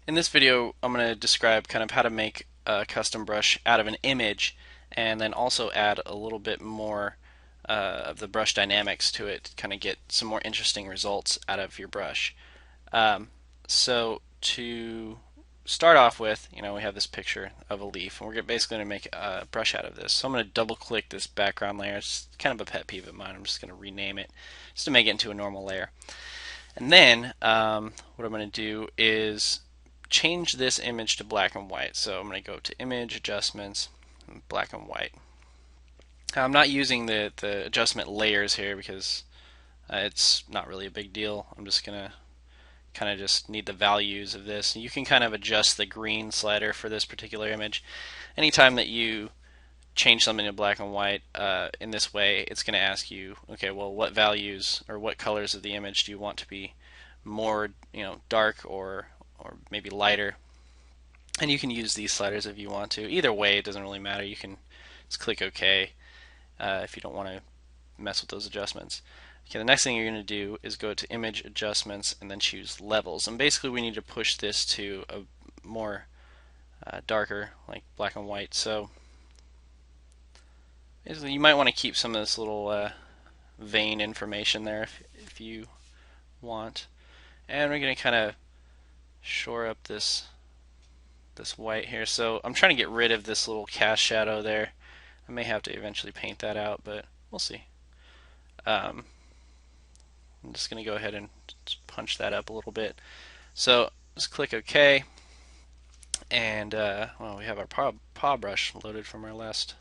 In this video, I'm going to describe kind of how to make a custom brush out of an image and then also add a little bit more of the brush dynamics to it to kind of get some more interesting results out of your brush. Um, so to start off with, we have this picture of a leaf, and we're basically going to make a brush out of this. So I'm going to double click this background layer. It's kind of a pet peeve of mine. I'm just going to rename it just to make it into a normal layer. And then what I'm going to do is change this image to black and white. So I'm going to go to Image, Adjustments, Black and White. I'm not using the adjustment layers here because it's not really a big deal. I'm just going to kind of just need the values of this. You can kind of adjust the green slider for this particular image. Anytime that you change something to black and white in this way, it's going to ask you, okay, well, what values or what colors of the image do you want to be more, dark or maybe lighter? And you can use these sliders if you want to. Either way, it doesn't really matter. You can just click OK if you don't want to mess with those adjustments. Okay, the next thing you're going to do is go to Image, Adjustments, and then choose Levels. And basically, we need to push this to a more darker, like black and white. So basically, you might want to keep some of this little vein information there if you want. And we're going to kind of shore up this white here. So I'm trying to get rid of this little cast shadow there. I may have to eventually paint that out, but we'll see. I'm just going to go ahead and punch that up a little bit. So just click OK, and well, we have our paw brush loaded from our last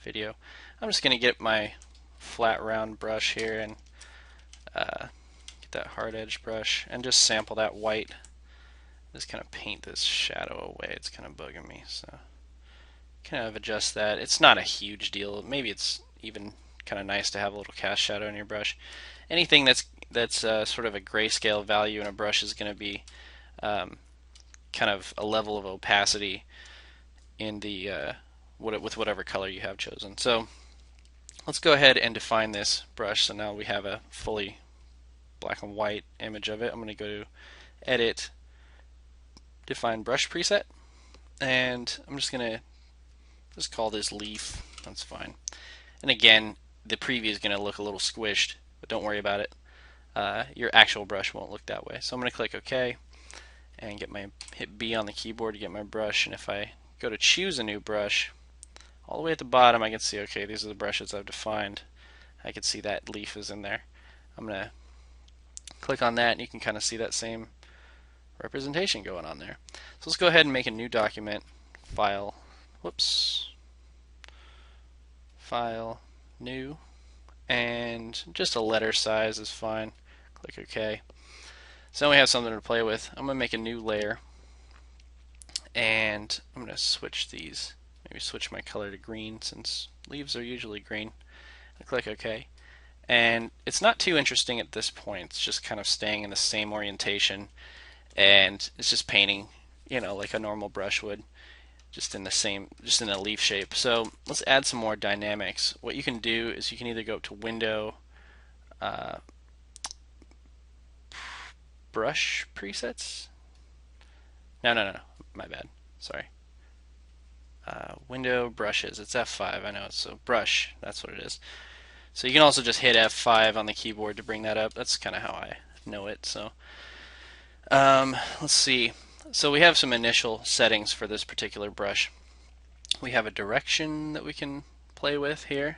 video. I'm just going to get my flat round brush here and get that hard edge brush and just sample that white. Just kind of paint this shadow away. It's kind of bugging me, so kind of adjust that. It's not a huge deal. Maybe it's even kind of nice to have a little cast shadow in your brush. Anything that's sort of a grayscale value in a brush is going to be kind of a level of opacity in the with whatever color you have chosen. So let's go ahead and define this brush. So now we have a fully black and white image of it. I'm going to go to Edit, Define Brush Preset, and I'm just going to just call this Leaf. That's fine. And again, the preview is going to look a little squished, but don't worry about it. Your actual brush won't look that way. So I'm going to click OK and hit B on the keyboard to get my brush. And if I go to choose a new brush, all the way at the bottom I can see, okay, these are the brushes I've defined. I can see that leaf is in there. I'm going to click on that and you can kind of see that same representation going on there. So let's go ahead and make a new document. File, File, New, and just a letter size is fine. Click OK. So now we have something to play with. I'm going to make a new layer, and I'm going to switch these. Maybe switch my color to green since leaves are usually green. I click OK. And it's not too interesting at this point. It's just kind of staying in the same orientation, and it's just painting, like a normal brush would, just in a leaf shape. So let's add some more dynamics. What you can do is you can either go to Window, Brush Presets. No, my bad. Sorry. Window, Brushes. It's F5. I know it's so Brush. That's what it is. So you can also just hit F5 on the keyboard to bring that up. That's kind of how I know it. So let's see. So we have some initial settings for this particular brush. We have a direction that we can play with here.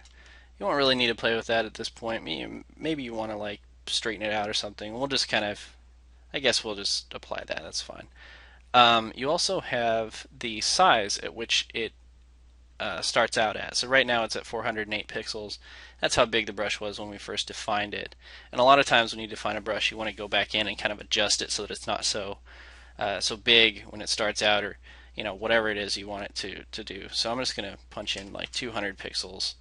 You won't really need to play with that at this point. Maybe you want to like straighten it out or something. We'll just kind of, I guess we'll just apply that. That's fine. You also have the size at which it starts out at. So right now it's at 408 pixels. That's how big the brush was when we first defined it. And a lot of times when you define a brush, you want to go back in and kind of adjust it so that it's not so big when it starts out, or whatever it is you want it to do. So I'm just going to punch in like 200 pixels,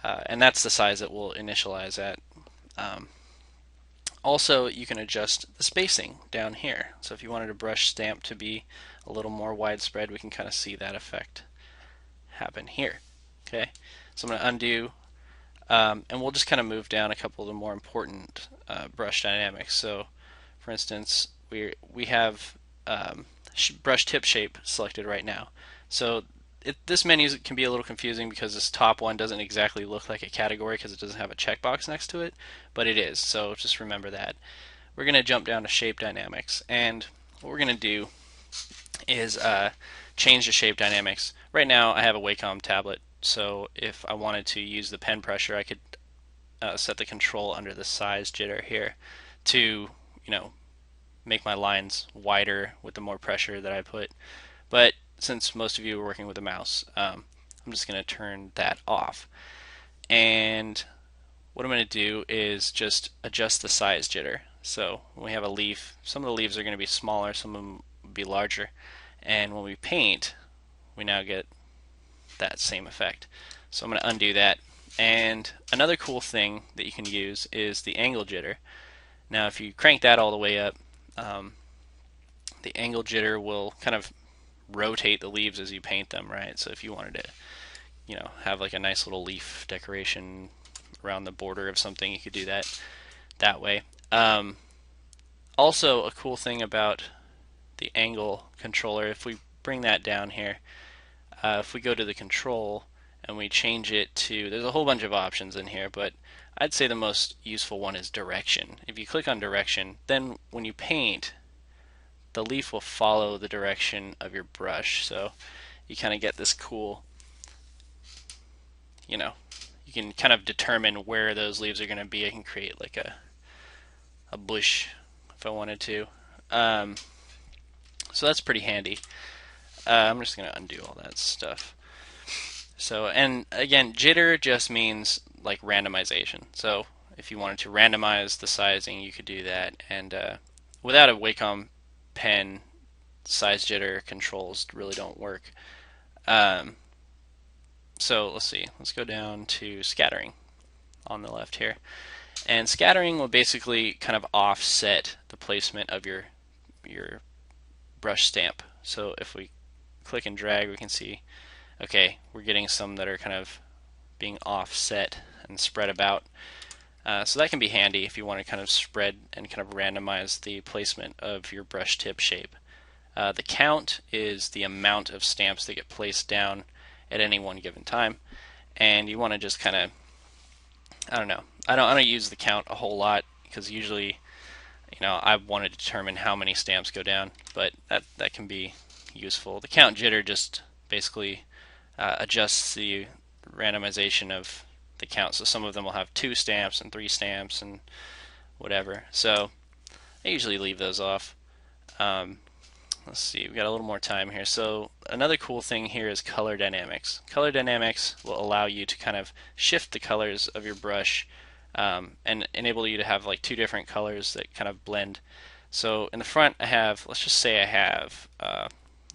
and that's the size that we'll initialize at. Also, you can adjust the spacing down here. So if you wanted a brush stamp to be a little more widespread, we can kind of see that effect happen here. Okay, so I'm going to undo, and we'll just kind of move down a couple of the more important brush dynamics. So, for instance, we have brush tip shape selected right now. So this menu can be a little confusing because this top one doesn't exactly look like a category because it doesn't have a checkbox next to it, but it is, so just remember that. We're going to jump down to shape dynamics, and what we're going to do is change the shape dynamics. Right now I have a Wacom tablet, so if I wanted to use the pen pressure, I could set the control under the size jitter here to, make my lines wider with the more pressure that I put. But since most of you are working with a mouse, I'm just going to turn that off. And what I'm going to do is just adjust the size jitter. So when we have a leaf, some of the leaves are going to be smaller, some of them will be larger. And when we paint, we now get that same effect. So I'm going to undo that. And another cool thing that you can use is the angle jitter. Now if you crank that all the way up, the angle jitter will kind of rotate the leaves as you paint them, right? So if you wanted to, have like a nice little leaf decoration around the border of something, you could do that way. Also, a cool thing about the angle controller, if we bring that down here, if we go to the control and we change it to, there's a whole bunch of options in here, but I'd say the most useful one is direction. If you click on direction, then when you paint, the leaf will follow the direction of your brush, so you kind of get this cool, you can kind of determine where those leaves are going to be. I can create like a bush if I wanted to. So that's pretty handy. I'm just going to undo all that stuff. So, and again, jitter just means like randomization. So if you wanted to randomize the sizing, you could do that. And without a Wacom pen, size jitter controls really don't work. So let's see. Let's go down to scattering on the left here. And scattering will basically kind of offset the placement of your brush stamp. So if we click and drag, we can see, okay, we're getting some that are kind of being offset and spread about. So that can be handy if you want to kind of spread and kind of randomize the placement of your brush tip shape. The count is the amount of stamps that get placed down at any one given time, and you want to just kind of, I don't use the count a whole lot because usually, I want to determine how many stamps go down, but that can be useful. The count jitter just basically adjusts the randomization of the count, so some of them will have 2 stamps and 3 stamps and whatever. So I usually leave those off. Let's see, we've got a little more time here. So another cool thing here is color dynamics. Color dynamics will allow you to kind of shift the colors of your brush and enable you to have like 2 different colors that kind of blend. So in the front I have, let's just say I have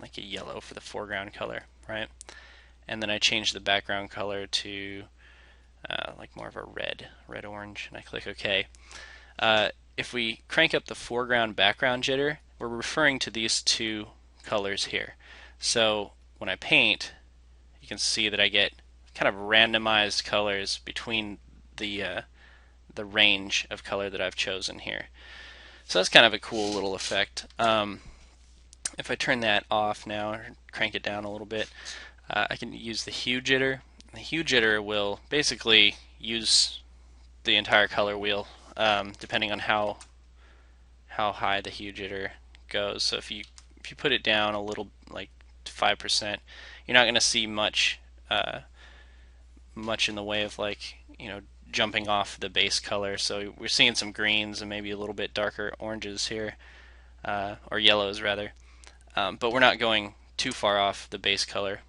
like a yellow for the foreground color, right? And then I change the background color to like more of a red-orange, and I click OK. If we crank up the foreground background jitter, we're referring to these 2 colors here. So when I paint, you can see that I get kind of randomized colors between the range of color that I've chosen here. So that's kind of a cool little effect. If I turn that off now, or crank it down a little bit, I can use the hue jitter. The hue jitter will basically use the entire color wheel, depending on how high the hue jitter goes. So if you put it down a little, like 5%, you're not going to see much in the way of like jumping off the base color. So we're seeing some greens and maybe a little bit darker oranges here, or yellows rather, but we're not going too far off the base color.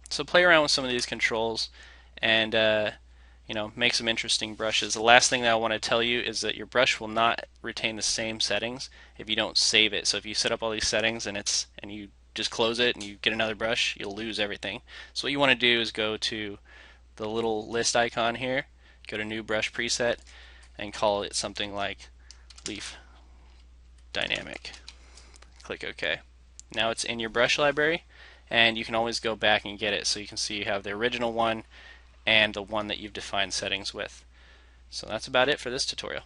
So play around with some of these controls and make some interesting brushes. The last thing that I want to tell you is that your brush will not retain the same settings if you don't save it. So if you set up all these settings and you just close it and you get another brush, you'll lose everything. So what you want to do is go to the little list icon here, go to New Brush Preset, and call it something like Leaf Dynamic. Click OK. Now it's in your brush library, and you can always go back and get it, so you can see you have the original one and the one that you've defined settings with. So that's about it for this tutorial.